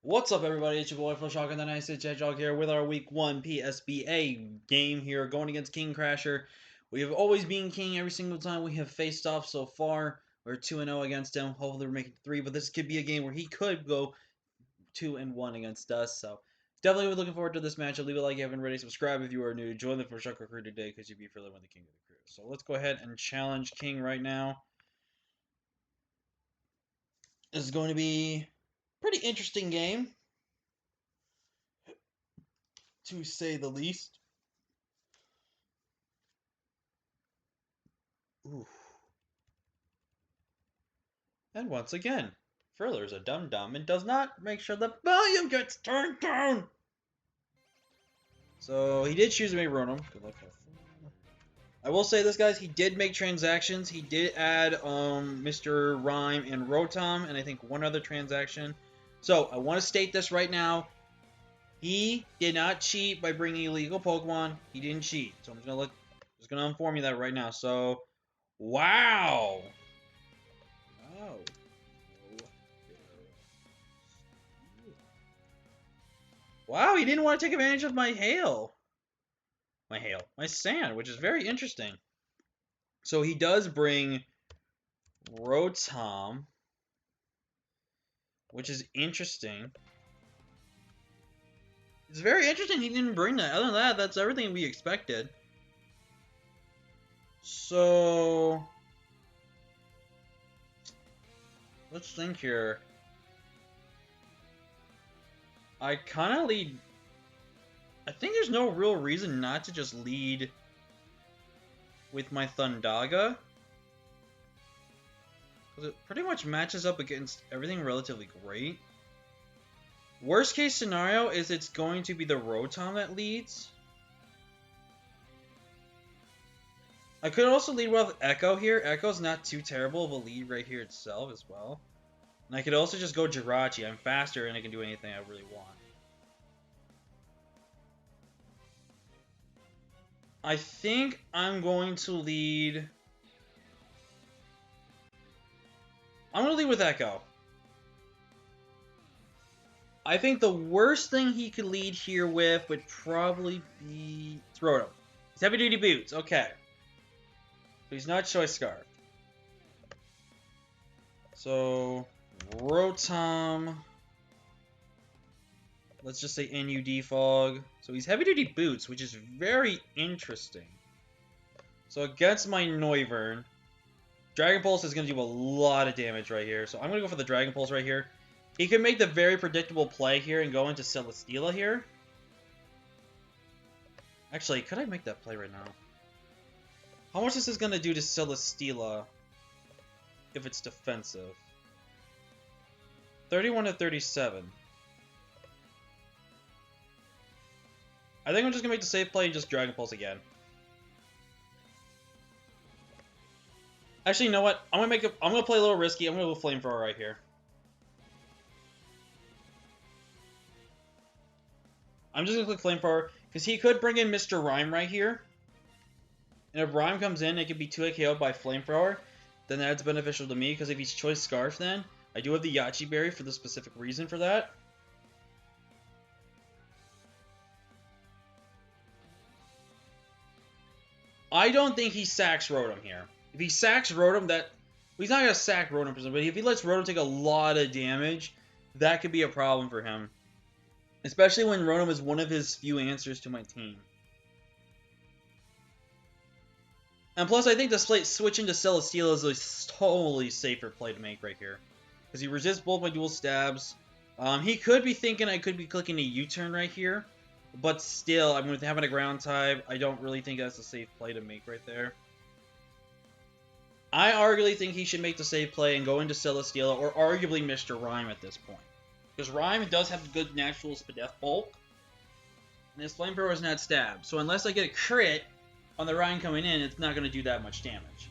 What's up, everybody? It's your boy Flashhawk and the Nice Hedgehog here with our Week 1 PSBA game here, going against King Crasher. We have always been King every single time we have faced off so far. We're 2-0 against him. Hopefully we're making 3, but this could be a game where he could go 2-1 against us. So definitely looking forward to this matchup. Leave a like if you haven't already. Subscribe if you are new. Join the Flashhawk crew today because you'd be for living the King of the crew. So let's go ahead and challenge King right now. This is going to be a pretty interesting game, to say the least. Ooh. And once again, Friller's a dum-dum and does not make sure the volume gets turned down. So he did choose to make Rotom. Good luck. I will say this, guys. He did make transactions. He did add Mr. Rhyme and Rotom, and I think one other transaction. So I want to state this right now. He did not cheat by bringing illegal Pokemon. He didn't cheat. So I'm just gonna inform you that right now. So, wow. Wow. Wow, he didn't want to take advantage of my sand, which is very interesting. So he does bring Rotom, which is interesting. It's very interesting he didn't bring that. Other than that, that's everything we expected. So let's think here. I kind of lead. I think there's no real reason not to just lead with my Thundaga, because it pretty much matches up against everything relatively great. Worst case scenario is it's going to be the Rotom that leads. I could also lead with Echo here. Echo's not too terrible of a lead right here itself as well. And I could also just go Jirachi. I'm faster and I can do anything I really want. I think I'm going to lead... I'm going to lead with Echo. I think the worst thing he could lead here with would probably be Rotom. He's heavy duty boots. Okay. So he's not Choice Scarf. So Rotom. Let's just say NUD Fog. So he's heavy duty boots, which is very interesting. So against my Noivern, Dragon Pulse is going to do a lot of damage right here. So I'm going to go for the Dragon Pulse right here. He could make the very predictable play here and go into Celesteela here. Actually, could I make that play right now? How much is this going to do to Celesteela if it's defensive? 31 to 37. I think I'm just going to make the safe play and just Dragon Pulse again. Actually, you know what? I'm going to play a little risky. I'm going to go Flamethrower right here. I'm just going to click Flamethrower, because he could bring in Mr. Rhyme right here. And if Rhyme comes in, it could be 2-hit KO'd by Flamethrower. Then that's beneficial to me, because if he's Choice Scarf then, I do have the Yachi Berry for the specific reason for that. I don't think he sacks Rotom here. If he sacks Rotom, well, he's not going to sack Rotom, but if he lets Rotom take a lot of damage, that could be a problem for him. Especially when Rotom is one of his few answers to my team. And plus, I think the switch into Celesteela is a totally safer play to make right here. Because he resists both my dual stabs. He could be thinking I could be clicking a U-turn right here. But still, I'm with having a ground type. I don't really think that's a safe play to make right there. I arguably think he should make the safe play and go into Celesteela, or arguably Mr. Rhyme at this point. Because Rhyme does have good natural Spadef bulk. And his Flamethrower is not stab. So unless I get a crit on the Rhyme coming in, it's not going to do that much damage.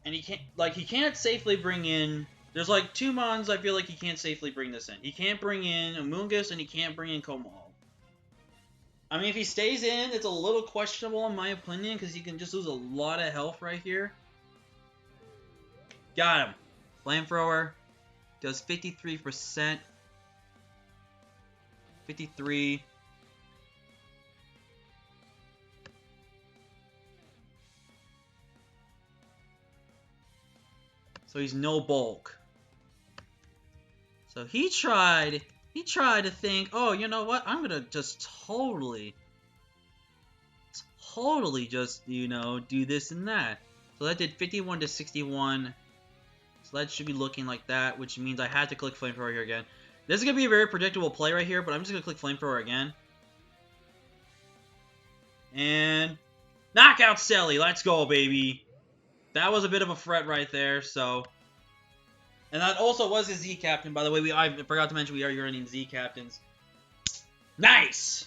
And he can't safely bring in... There's like 2 mons I feel like he can't safely bring this in. He can't bring in Amoonguss and he can't bring in Komahal. I mean, if he stays in, it's a little questionable in my opinion, because he can just lose a lot of health right here. Got him. Flamethrower. does 53%. 53. So he's no bulk. So he tried to think, oh, you know what? I'm gonna just totally just, you know, do this and that. So that did 51 to 61. So that should be looking like that, which means I had to click Flamethrower here again. This is gonna be a very predictable play right here, but I'm just gonna click Flamethrower again. And knockout Selly, let's go, baby. That was a bit of a threat right there, so. And that also was his Z captain, by the way. I forgot to mention we are running Z captains. Nice!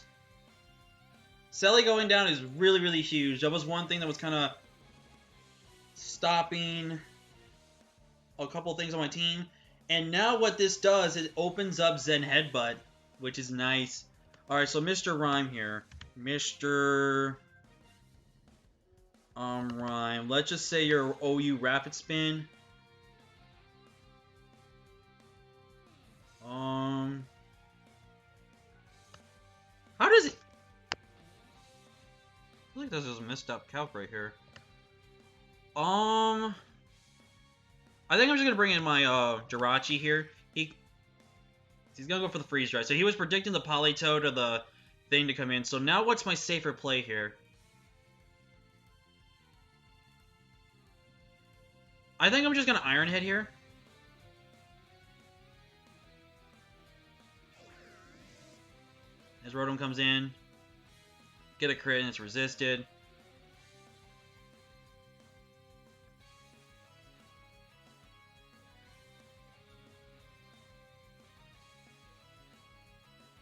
Selly going down is really, really huge. That was one thing that was kind of stopping a couple things on my team. And now what this does, it opens up Zen Headbutt, which is nice. Alright, so Mr. Rhyme here. Mr. Rhyme. Let's just say your OU Rapid Spin. How does it... I feel like this is a messed up calc right here. I think I'm just gonna bring in my Jirachi here. He's gonna go for the freeze dry. So he was predicting the Politoed or the thing to come in. So now what's my safer play here? I think I'm just gonna Iron Head here. As Rotom comes in, get a crit and it's resisted.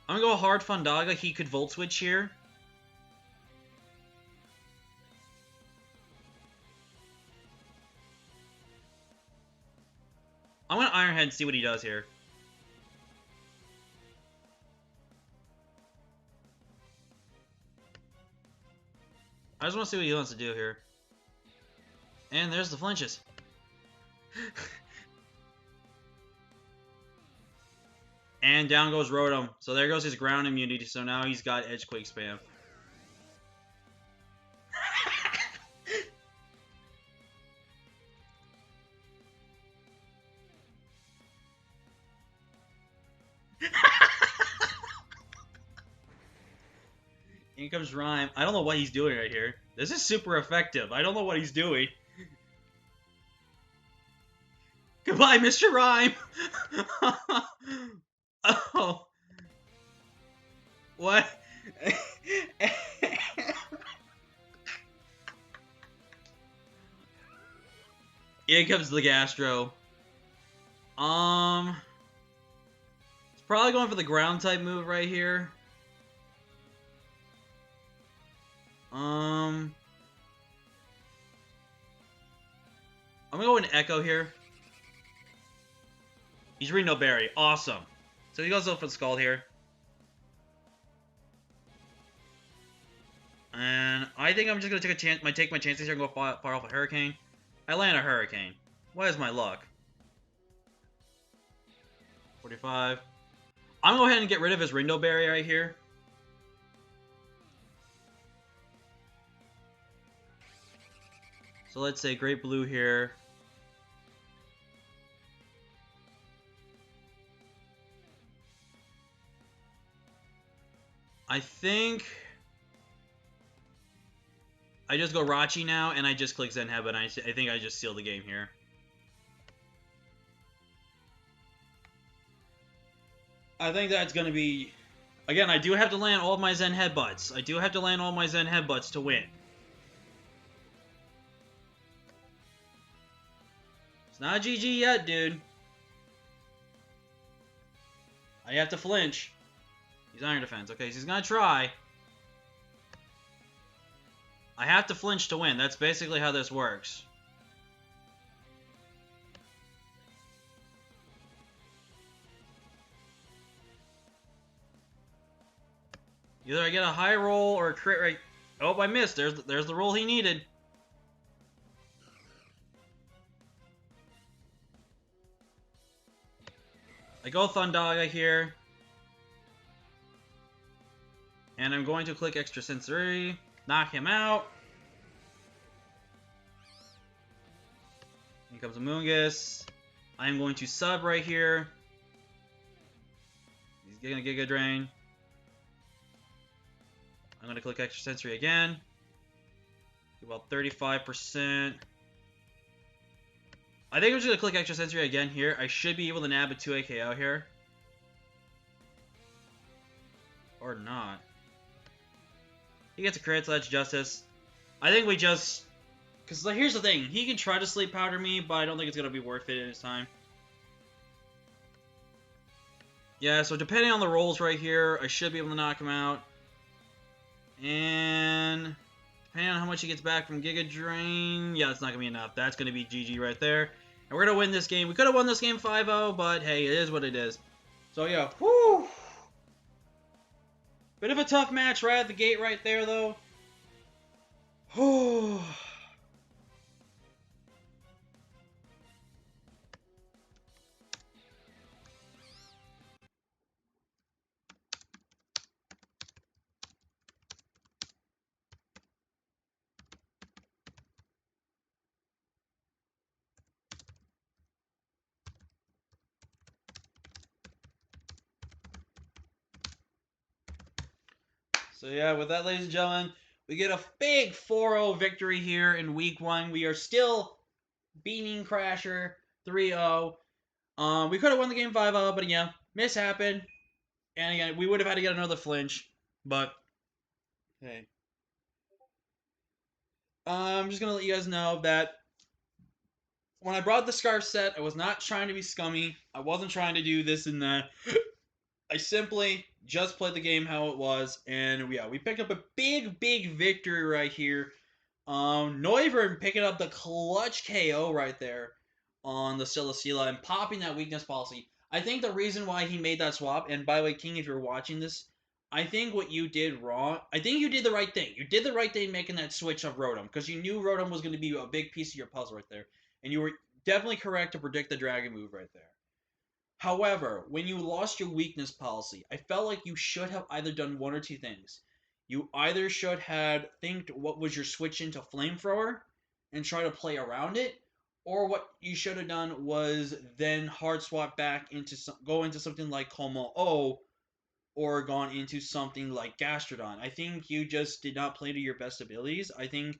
I'm gonna go hard Fundaga. He could Volt Switch here. I'm gonna Iron Head and see what he does here. I just want to see what he wants to do here. And there's the flinches. And down goes Rotom. So there goes his ground immunity. So now he's got Edge Quake spam. In comes Rhyme. I don't know what he's doing right here. This is super effective. I don't know what he's doing. Goodbye, Mr. Rhyme! Oh. What? Here comes the Gastro. It's probably going for the ground type move right here. I'm gonna go with an Echo here. He's Reno Berry. Awesome. So he goes up for the Scald here. And I think I'm just gonna take a chance. Take my chances here and go far off a Hurricane. I land a Hurricane. What is my luck? 45. I'm gonna go ahead and get rid of his Rindo Berry right here. So let's say Great Blue here. I think I just go Rachi now, and I just click Zen Headbutt, and I think I just seal the game here. I think that's going to be... Again, I do have to land all of my Zen Headbutts. I do have to land all my Zen Headbutts to win. It's not GG yet, dude. I have to flinch. He's Iron Defense. Okay, so he's gonna try. I have to flinch to win. That's basically how this works. Either I get a high roll or a crit rate. Oh, I missed. There's the roll he needed. I go Thundaga here. And I'm going to click Extra Sensory, knock him out. Here comes a Moongus. I'm going to sub right here. He's getting a Giga Drain. I'm going to click Extra Sensory again. About 35%. I think I'm just going to click Extra Sensory again here. I should be able to nab a 2A KO here. Or not. He gets a crit, so that's justice. I think we just... Because here's the thing. He can try to sleep powder me, but I don't think it's going to be worth it in his time. Yeah, so depending on the rolls right here, I should be able to knock him out. And... depending on how much he gets back from Giga Drain, yeah, it's not going to be enough. That's going to be GG right there. And we're going to win this game. We could have won this game 5-0, but hey, it is what it is. So yeah, whew. Bit of a tough match right at the gate right there, though. Whew. So yeah, with that, ladies and gentlemen, we get a big 4-0 victory here in week 1. We are still beating Crasher 3-0. We could have won the game 5-0, but yeah, miss happened. And again, we would have had to get another flinch, but hey. I'm just gonna let you guys know that when I brought the scarf set, I was not trying to be scummy. I wasn't trying to do this and that. I simply just played the game how it was, and yeah, we picked up a big victory right here. Noivern picking up the clutch KO right there on the Silicila and popping that weakness policy. I think the reason why he made that swap, and by the way, King, if you're watching this, I think what you did wrong, I think you did the right thing. You did the right thing making that switch of Rotom, because you knew Rotom was going to be a big piece of your puzzle right there. And you were definitely correct to predict the Dragon move right there. However, when you lost your weakness policy, I felt like you should have either done one or two things. You either should have think what was your switch into Flamethrower and try to play around it, or what you should have done was then hard swap back into go into something like Como O, or gone into something like Gastrodon. I think you just did not play to your best abilities. I think,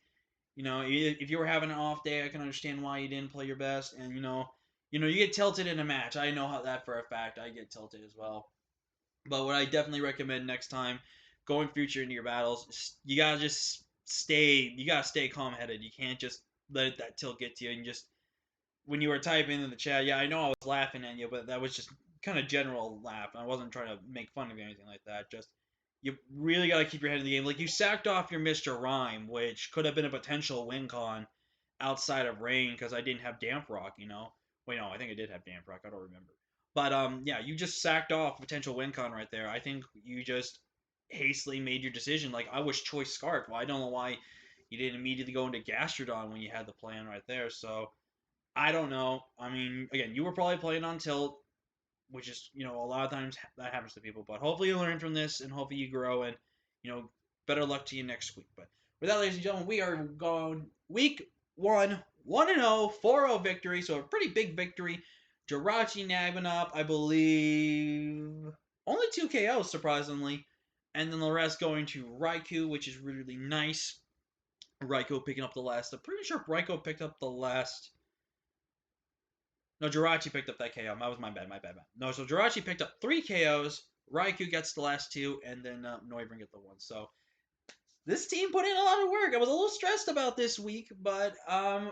if you were having an off day, I can understand why you didn't play your best, and you get tilted in a match. I know how that for a fact. I get tilted as well. But what I definitely recommend next time, going future into your battles, you gotta just stay calm-headed. You can't just let that tilt get to you. And just when you were typing in the chat, yeah, I know I was laughing at you, but that was just kind of general laugh. I wasn't trying to make fun of you or anything like that. Just you really gotta keep your head in the game. Like, you sacked off your Mr. Rhyme, which could have been a potential win con outside of rain because I didn't have Damp Rock. Wait, no, I think I did have Damp Rock. I don't remember. But yeah, you just sacked off potential win con right there. I think you just hastily made your decision. Like, I was choice Scarf. Well, I don't know why you didn't immediately go into Gastrodon when you had the plan right there. So I don't know. I mean, again, you were probably playing on tilt, which is, a lot of times that happens to people. But hopefully you learn from this, and hopefully you grow, and better luck to you next week. But with that, ladies and gentlemen, we are going week 1, 1-0, 4-0 victory. So a pretty big victory. Jirachi nabbing up, I believe, only 2 KOs, surprisingly. And then the rest going to Raikou, which is really nice. Raikou picking up the last. I'm pretty sure Raikou picked up the last. No, Jirachi picked up that KO. That was my bad. No, so Jirachi picked up 3 KOs. Raikou gets the last 2, and then Noivern gets the 1. So this team put in a lot of work. I was a little stressed about this week, but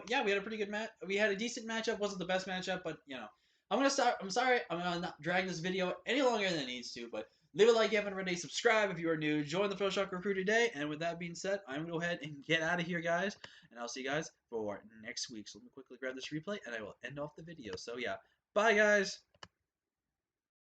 yeah, we had a pretty good match. We had a decent matchup. Wasn't the best matchup, but I'm gonna start. I'm sorry, I'm gonna not drag this video any longer than it needs to. But leave a like if you haven't already. Subscribe if you are new. Join the PhilShocker crew today. And with that being said, I'm gonna go ahead and get out of here, guys. And I'll see you guys for next week. So let me quickly grab this replay, and I will end off the video. So yeah, bye, guys.